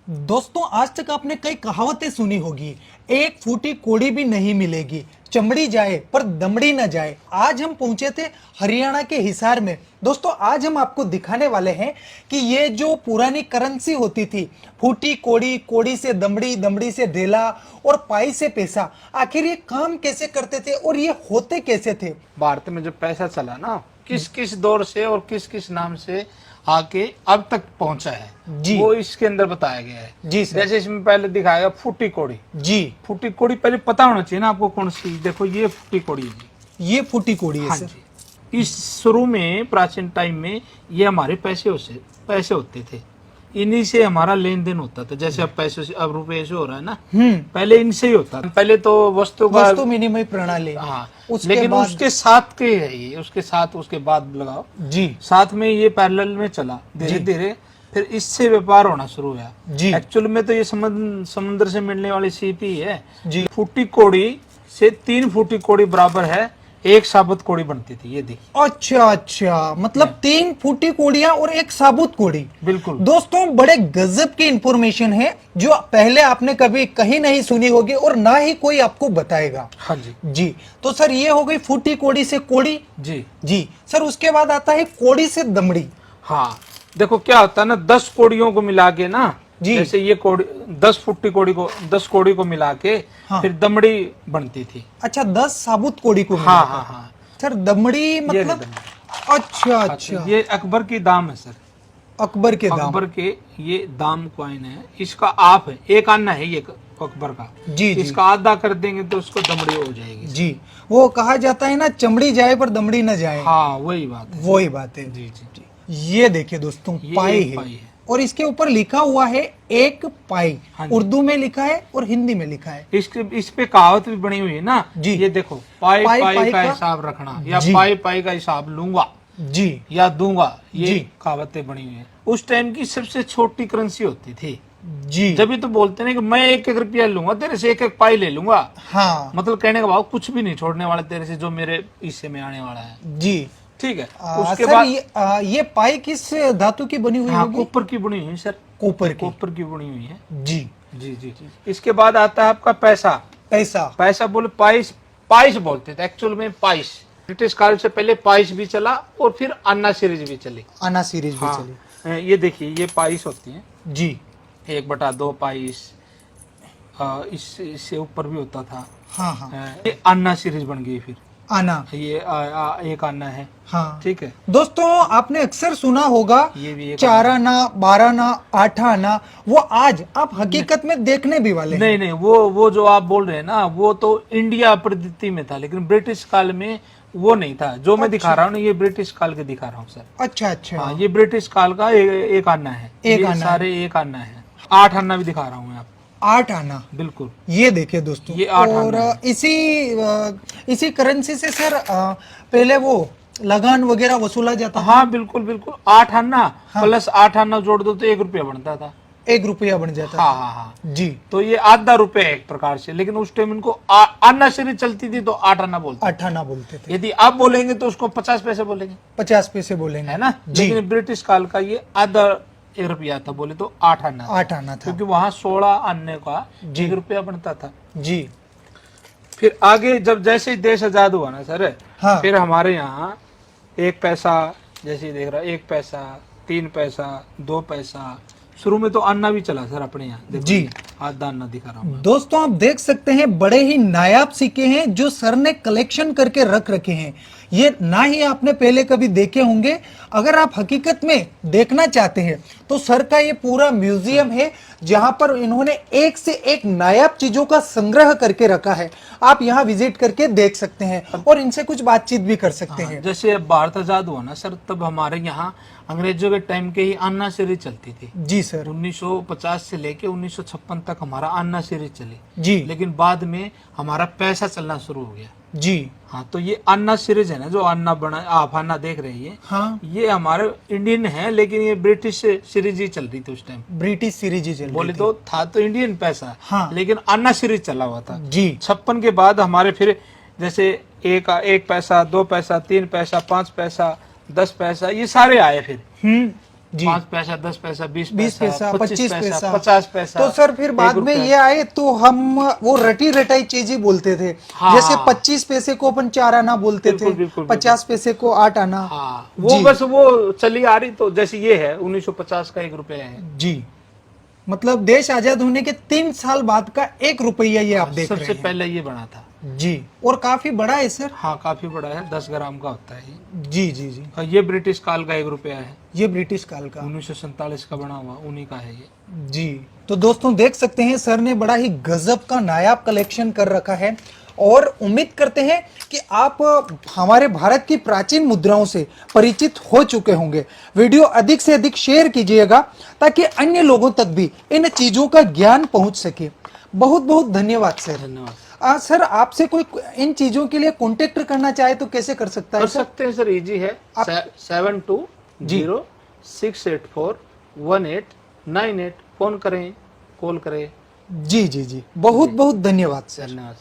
दोस्तों आज तक आपने कई कहावतें सुनी होगी, एक फूटी कोड़ी भी नहीं मिलेगी, चमड़ी जाए पर दमड़ी न जाए। आज हम पहुंचे थे हरियाणा के हिसार में। दोस्तों आज हम आपको दिखाने वाले हैं कि ये जो पुरानी करेंसी होती थी, फूटी कोड़ी, कोड़ी से दमड़ी, दमड़ी से ढेला और पाई से पैसा, आखिर ये काम कैसे करते थे और ये होते कैसे थे। भारत में जब पैसा चला ना, किस किस दौर से और किस किस नाम से आके अब तक पहुंचा है जी, वो इसके अंदर बताया गया है। जी सर। जैसे इसमें पहले दिखाएगा फूटी कोड़ी। जी, फूटी कोड़ी पहले पता होना चाहिए ना आपको कौन सी। देखो ये फूटी कोड़ी है जी। ये फूटी कोड़ी है हाँ सर। जी। इस शुरू में प्राचीन टाइम में ये हमारे पैसे होते थे, इन्हीं से हमारा लेन देन होता था। जैसे अब पैसे से, अब रुपए से हो रहा है ना, पहले इनसे ही होता था। पहले तो वस्तु विनिमय प्रणाली। हाँ, उसके लेकिन बाद उसके साथ के है ये, उसके साथ उसके बाद लगाओ जी, साथ में ये पैरेलल में चला धीरे धीरे, फिर इससे व्यापार होना शुरू हुआ जी। एक्चुअल में तो ये समुद्र से मिलने वाली सीपी है जी। फूटी कोड़ी से 3 फूटी कोड़ी बराबर है 1 साबुत कोड़ी बनती थी। ये देखिए। अच्छा, मतलब 3 फूटी कोड़ियां और 1 साबुत कोड़ी। बिल्कुल दोस्तों बड़े गजब की इंफॉर्मेशन है जो पहले आपने कभी कहीं नहीं सुनी होगी और ना ही कोई आपको बताएगा। हाँ जी। जी, तो सर ये हो गई फूटी कोड़ी से कोड़ी। जी जी सर, उसके बाद आता है कोड़ी से दमड़ी। हाँ, देखो क्या होता है ना, 10 कोड़ियों को मिला के ना, जी। जैसे ये कोड़ी 10 फुट्टी कोड़ी को 10 कोड़ी को मिला के हाँ। फिर दमड़ी बनती थी। अच्छा, 10 साबुत कोड़ी को हाँ मिलाकर। हाँ हाँ। सर दमड़ी मतलब दमड़ी। अच्छा, ये अकबर की दाम है सर। अकबर के दाम। अकबर के ये दाम कॉइन है, इसका आप है 1 आना है ये अकबर का। जी, जी। इसका आधा कर देंगे तो उसको दमड़ी हो जाएगी। जी, वो कहा जाता है ना, चमड़ी जाए पर दमड़ी न जाए। हाँ वही बात है। वही बात है। जी जी जी। ये देखिए दोस्तों, ये पाई एक है। पाई है। और इसके ऊपर लिखा हुआ है 1 पाई। हाँ जी। उर्दू में लिखा है और हिंदी में लिखा है। इस पे कहावत भी बनी हुई है ना जी। ये देखो, पाई पाई पाई का का हिसाब रखना, या जी। पाई पाई का हिसाब लूंगा जी या दूंगा, ये जी। कहावतें बनी हुई है। उस टाइम की सबसे छोटी करेंसी होती थी। जी। जब भी तो बोलते ना कि मैं 1-1 रुपया लूंगा तेरे से, 1-1 पाई ले लूंगा। हाँ मतलब कहने का भाव कुछ भी नहीं छोड़ने वाला तेरे से जो मेरे हिस्से में आने वाला है। जी। ठीक है। उसके सर बाद ये पाई किस धातु की बनी हुई हाँ, होगी? कॉपर की बनी हुई है सर। कॉपर की। कॉपर की बनी हुई है। जी। जी जी जी। इसके बाद आता है आपका पैसा। पैसा। पैसा बोले पाइस, पाइस बोलते थे एक्चुअल में, पाइस। ब्रिटिश काल से पहले पाइस भी चला और फिर अन्ना सीरीज भी चली। आना सीरीज भी हाँ, चली। ये देखिए ये पाइस होती है, जी। 1/2 पाइस। इससे ऊपर भी होता था। हाँ हाँ। ये अन्ना सीरीज बन गई फिर। आना। ये 1 आना है। हाँ ठीक है। दोस्तों, आपने अक्सर सुना होगा ये भी एक 4 आना, 12 आना, 8 आना। वो आज आप हकीकत में देखने भी वाले हैं। नहीं नहीं, वो जो आप बोल रहे हैं ना, वो तो इंडिया पद्धति में था, लेकिन ब्रिटिश काल में वो नहीं था। जो मैं दिखा रहा हूँ ना, ये ब्रिटिश काल के दिखा रहा हूँ सर। अच्छा। हाँ, ये ब्रिटिश काल का 1 आना है। एक ये आना सारे 1 आना है। 8 आना भी दिखा रहा हूँ मैं आपको। 8 आना। बिल्कुल। ये देखिए दोस्तों, ये 8 और आना है। इसी करेंसी से सर पहले वो लगान वगैरह वसूला जाता था। हाँ बिल्कुल बिल्कुल। 8 आना प्लस 8 आना जोड़ दो तो 1 रुपया बनता था। 1 रुपया बन जाता हाँ था। हाँ हाँ। जी। तो ये आधा रुपया है एक प्रकार से, लेकिन उस टाइम इनको आना सीरीज चलती थी तो 8 आना बोलते। 8 आना बोलते थे। यदि आप बोलेंगे तो उसको 50 पैसे बोलेंगे, 50 पैसे बोलेंगे, है ना। जी। लेकिन ब्रिटिश काल का ये आधा 1 रुपया था, बोले तो 8 आना। 8 आना था, क्योंकि वहां 16 आने का जी। 1 रुपया बनता था। जी। फिर आगे जब जैसे ही देश आजाद हुआ ना सर, हाँ। फिर हमारे यहाँ 1 पैसा, जैसे देख रहा 1 पैसा, 3 पैसा, 2 पैसा। शुरू में तो अन्ना भी चला सर अपने यहाँ। देखो जी। आधा अन्ना दिखा रहा हूँ। दोस्तों आप देख सकते हैं, बड़े ही नायाब सिक्के हैं जो सर ने कलेक्शन करके रख रखे हैं। ये ना ही आपने पहले कभी देखे होंगे। अगर आप हकीकत में देखना चाहते हैं तो सर का ये पूरा म्यूजियम है जहां पर इन्होंने एक से एक नायाब चीजों का संग्रह करके रखा है। आप यहाँ विजिट करके देख सकते हैं और इनसे कुछ बातचीत भी कर सकते हैं। जैसे अब भारत आजाद हुआ ना सर, तब हमारे यहाँ अंग्रेजों के टाइम के ही अन्ना सीरीज चलती थी। जी सर। 1950 से लेके 1956 तक हमारा अन्ना सीरीज चली। जी। लेकिन बाद में हमारा पैसा चलना शुरू हो गया। जी। हाँ, तो ये अन्ना सीरीज है ना, जो अन्ना बना आप अन्ना देख रहे हैं, हाँ, ये हमारे इंडियन है, लेकिन ये ब्रिटिश सीरीज ही चल रही थी उस टाइम। ब्रिटिश सीरीज ही चल रही बोले थी। तो था तो इंडियन पैसा, हाँ। लेकिन अन्ना सीरीज चला हुआ था। जी। 56 के बाद हमारे फिर जैसे 1 पैसा, 2 पैसा, 3 पैसा, 5 पैसा, 10 पैसा, ये सारे आए फिर। जी। 5 पैसा, 10 पैसा, 20 20 पैसा, 25 पैसा, 50 पैसा। तो सर फिर बाद 1 में रुपया। ये आए तो हम वो रटी रटाई चीजें बोलते थे। हाँ, जैसे हाँ। 25 पैसे को अपन 4 आना बोलते बिल्कुल, थे, बिल्कुल, 50 पैसे को 8 आना। हाँ, वो जी। बस वो चली आ रही, तो जैसे ये है 1950 का 1 रुपया है। जी, मतलब देश आजाद होने के 3 साल बाद का 1 रुपया ये आप देख रहे सबसे हैं। पहले ये बना था। जी, और काफी बड़ा है सर। हाँ, काफी बड़ा है, 10 ग्राम का होता है ये। जी जी जी, और ये ब्रिटिश काल का 1 रुपया है, ये ब्रिटिश काल का। 1947 का बना हुआ, उन्हीं का है ये। जी, तो दोस्तों देख सकते हैं सर ने बड़ा ही गजब का नायाब कलेक्शन कर रखा है, और उम्मीद करते हैं कि आप हमारे भारत की प्राचीन मुद्राओं से परिचित हो चुके होंगे। वीडियो अधिक से अधिक शेयर कीजिएगा ताकि अन्य लोगों तक भी इन चीजों का ज्ञान पहुंच सके। बहुत बहुत धन्यवाद सर। धन्यवाद सर, आपसे कोई इन चीजों के लिए कांटेक्ट करना चाहे तो कैसे कर सकता है कर सर? सकते हैं सर, इजी है। 7206841898 फोन करें, कॉल करें। जी जी जी, बहुत बहुत धन्यवाद सर। धन्यवाद।